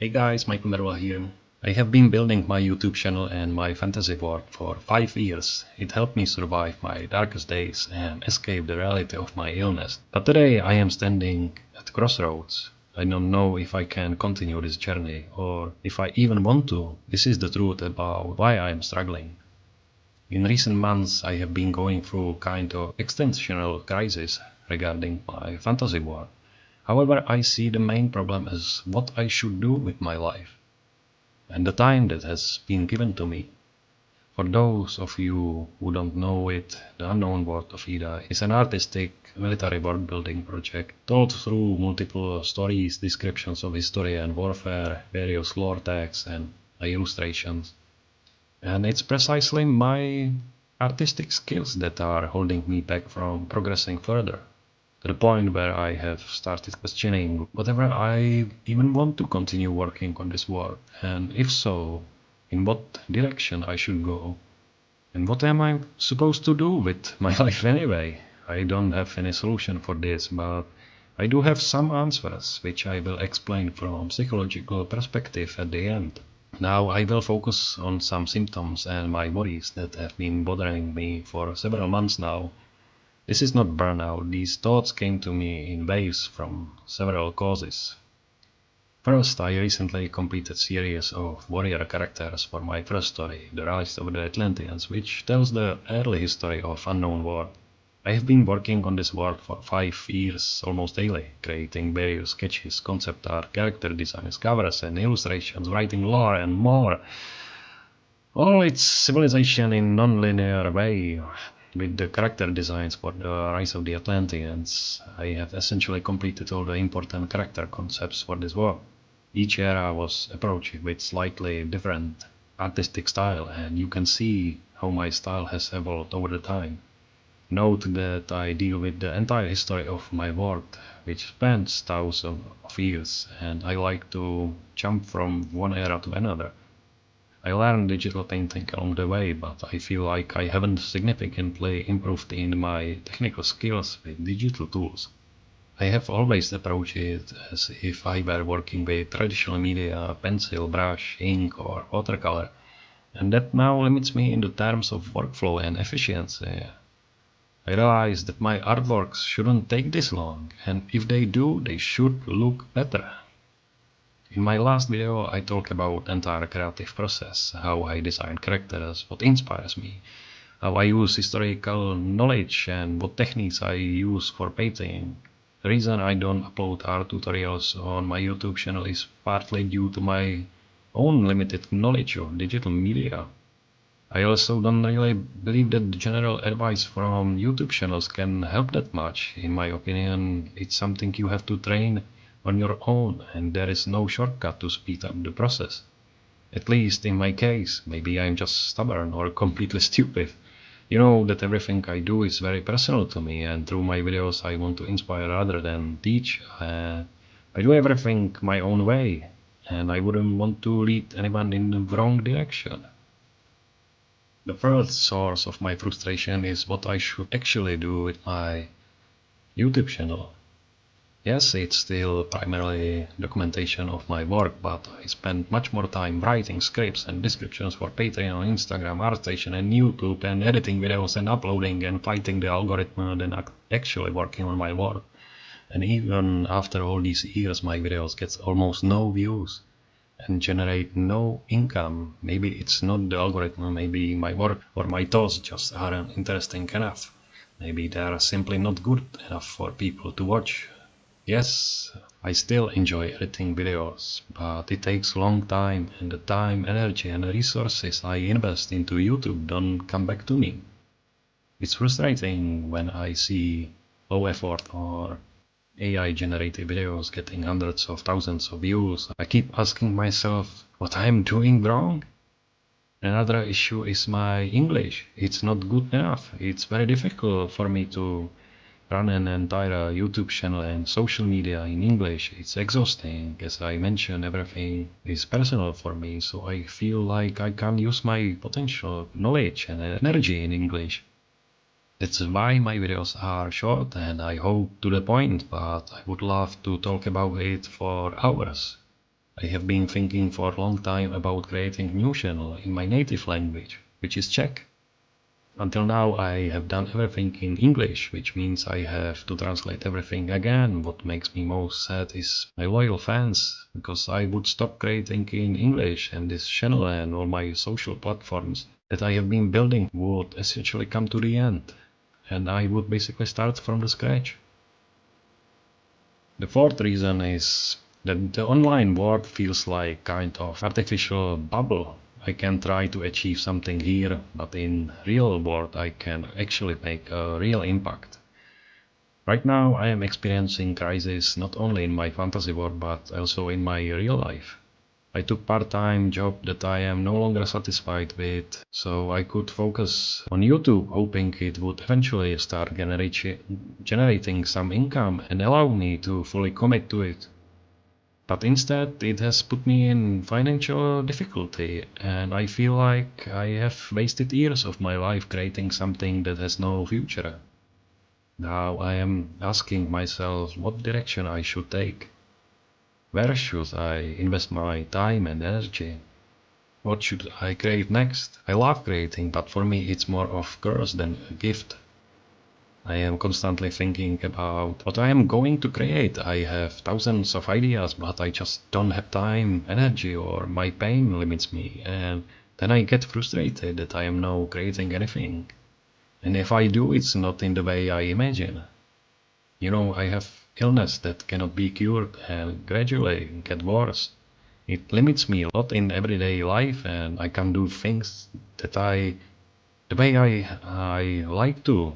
Hey guys, Michael here. I have been building my YouTube channel and my fantasy world for 5 years. It helped me survive my darkest days and escape the reality of my illness. But today I am standing at crossroads. I don't know if I can continue this journey or if I even want to. This is the truth about why I am struggling. In recent months I have been going through kind of existential crisis regarding my fantasy world. However, I see the main problem as what I should do with my life and the time that has been given to me. For those of you who don't know it, the Unknown World of Ída is an artistic military world building project told through multiple stories, descriptions of history and warfare, various lore texts and illustrations. And it's precisely my artistic skills that are holding me back from progressing further, to the point where I have started questioning whether I even want to continue working on this work, and if so, in what direction I should go. And what am I supposed to do with my life anyway? I don't have any solution for this, but I do have some answers, which I will explain from psychological perspective at the end. Now I will focus on some symptoms and my worries that have been bothering me for several months now. This is not burnout, these thoughts came to me in waves from several causes. First, I recently completed a series of warrior characters for my first story, The Rise of the Atlanteans, which tells the early history of Unknown World. I have been working on this world for 5 years almost daily, creating various sketches, concept art, character designs, covers and illustrations, writing lore and more. All its civilization in non-linear way. With the character designs for the Rise of the Atlanteans, I have essentially completed all the important character concepts for this world. Each era was approached with slightly different artistic style, and you can see how my style has evolved over the time. Note that I deal with the entire history of my world, which spans thousands of years, and I like to jump from one era to another. I learned digital painting along the way, but I feel like I haven't significantly improved in my technical skills with digital tools. I have always approached it as if I were working with traditional media, pencil, brush, ink or watercolor, and that now limits me in the terms of workflow and efficiency. I realize that my artworks shouldn't take this long, and if they do, they should look better. In my last video I talked about entire creative process, how I design characters, what inspires me, how I use historical knowledge and what techniques I use for painting. The reason I don't upload art tutorials on my YouTube channel is partly due to my own limited knowledge of digital media. I also don't really believe that the general advice from YouTube channels can help that much. In my opinion, it's something you have to train on your own, and there is no shortcut to speed up the process. At least in my case, maybe I'm just stubborn or completely stupid. You know that everything I do is very personal to me, and through my videos I want to inspire rather than teach. I do everything my own way, and I wouldn't want to lead anyone in the wrong direction. The first source of my frustration is what I should actually do with my YouTube channel. Yes, it's still primarily documentation of my work, but I spend much more time writing scripts and descriptions for Patreon, Instagram, ArtStation and YouTube, and editing videos and uploading and fighting the algorithm than actually working on my work. And even after all these years my videos get almost no views and generate no income. Maybe it's not the algorithm, maybe my work or my thoughts just aren't interesting enough. Maybe they are simply not good enough for people to watch. Yes, I still enjoy editing videos, but it takes a long time, and the time, energy and resources I invest into YouTube don't come back to me. It's frustrating when I see low effort or AI generated videos getting hundreds of thousands of views. I keep asking myself what I'm doing wrong. Another issue is my English. It's not good enough. It's very difficult for me to run an entire YouTube channel and social media in English. It's exhausting. As I mentioned, everything is personal for me, so I feel like I can't use my potential knowledge and energy in English. That's why my videos are short and I hope to the point, but I would love to talk about it for hours. I have been thinking for a long time about creating a new channel in my native language, which is Czech. Until now I have done everything in English, which means I have to translate everything again. What makes me most sad is my loyal fans, because I would stop creating in English and this channel and all my social platforms that I have been building would essentially come to the end, and I would basically start from the scratch. The fourth reason is that the online world feels like kind of artificial bubble. I can try to achieve something here, but in real world I can actually make a real impact. Right now I am experiencing crisis not only in my fantasy world but also in my real life. I took part-time job that I am no longer satisfied with, so I could focus on YouTube, hoping it would eventually start generating some income and allow me to fully commit to it. But instead it has put me in financial difficulty, and I feel like I have wasted years of my life creating something that has no future. Now I am asking myself what direction I should take. Where should I invest my time and energy? What should I create next? I love creating, but for me it's more of a curse than a gift. I am constantly thinking about what I am going to create. I have thousands of ideas, but I just don't have time, energy, or my pain limits me, and then I get frustrated that I am now creating anything. And if I do, it's not in the way I imagine. I have illness that cannot be cured and gradually get worse. It limits me a lot in everyday life, and I can't do things the way I like to.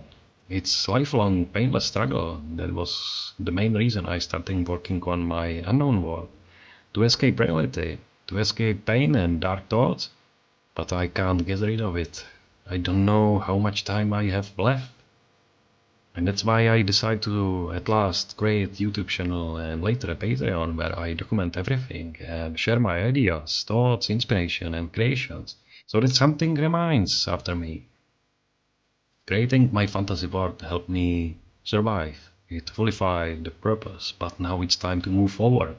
It's lifelong painless struggle. That was the main reason I started working on my unknown world. To escape reality, to escape pain and dark thoughts, but I can't get rid of it. I don't know how much time I have left. And that's why I decided to at last create YouTube channel and later a Patreon where I document everything and share my ideas, thoughts, inspiration and creations, so that something remains after me. Creating my fantasy world helped me survive. It fulfilled the purpose, but now it's time to move forward.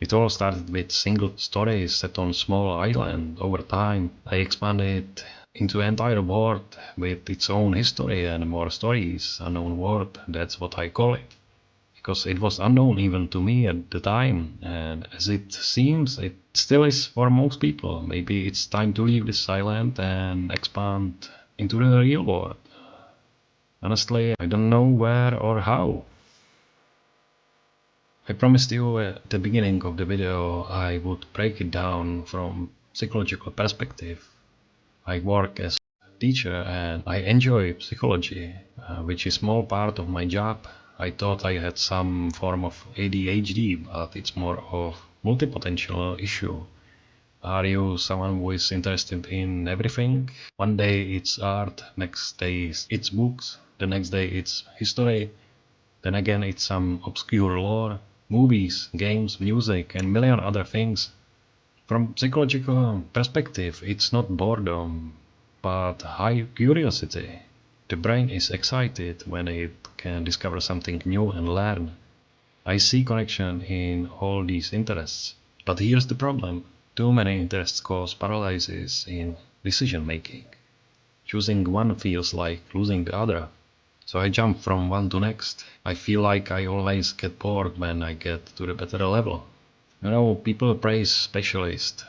It all started with single stories set on small island. Over time, I expanded into an entire world with its own history and more stories. Unknown world, that's what I call it. Because it was unknown even to me at the time, and as it seems, it still is for most people. Maybe it's time to leave this island and expand into the real world. Honestly, I don't know where or how. I promised you at the beginning of the video I would break it down from psychological perspective. I work as a teacher and I enjoy psychology, which is a small part of my job. I thought I had some form of ADHD, but it's more of multipotential issue. Are you someone who is interested in everything? One day it's art, next day it's books, the next day it's history, then again it's some obscure lore, movies, games, music and million other things. From psychological perspective, it's not boredom, but high curiosity. The brain is excited when it can discover something new and learn. I see connection in all these interests. But here's the problem. Too many interests cause paralysis in decision making. Choosing one feels like losing the other. So I jump from one to next. I feel like I always get bored when I get to the better level. People praise specialists,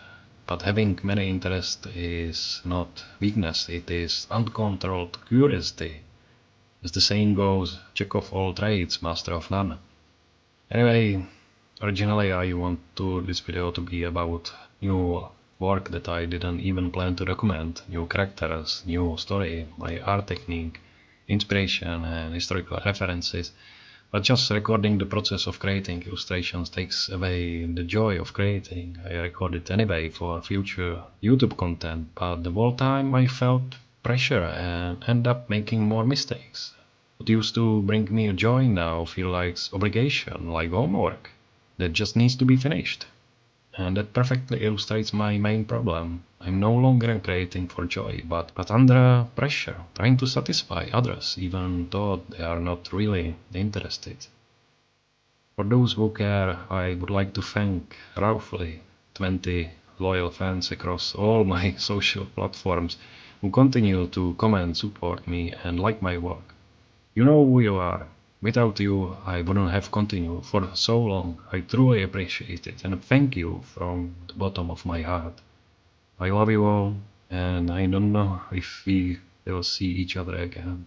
but having many interests is not weakness, it is uncontrolled curiosity. As the saying goes, jack of all trades, master of none. Anyway, originally I want this video to be about new work that I didn't even plan to document, new characters, new story, my art technique, inspiration and historical references. But just recording the process of creating illustrations takes away the joy of creating. I record it anyway for future YouTube content, but the whole time I felt pressure and end up making more mistakes. What used to bring me joy now feels like obligation, like homework, that just needs to be finished. And that perfectly illustrates my main problem. I'm no longer creating for joy, but under pressure, trying to satisfy others, even though they are not really interested. For those who care, I would like to thank roughly 20 loyal fans across all my social platforms who continue to comment, support me, and like my work. You know who you are. Without you, I wouldn't have continued for so long. I truly appreciate it, and thank you from the bottom of my heart. I love you all, and I don't know if we will see each other again.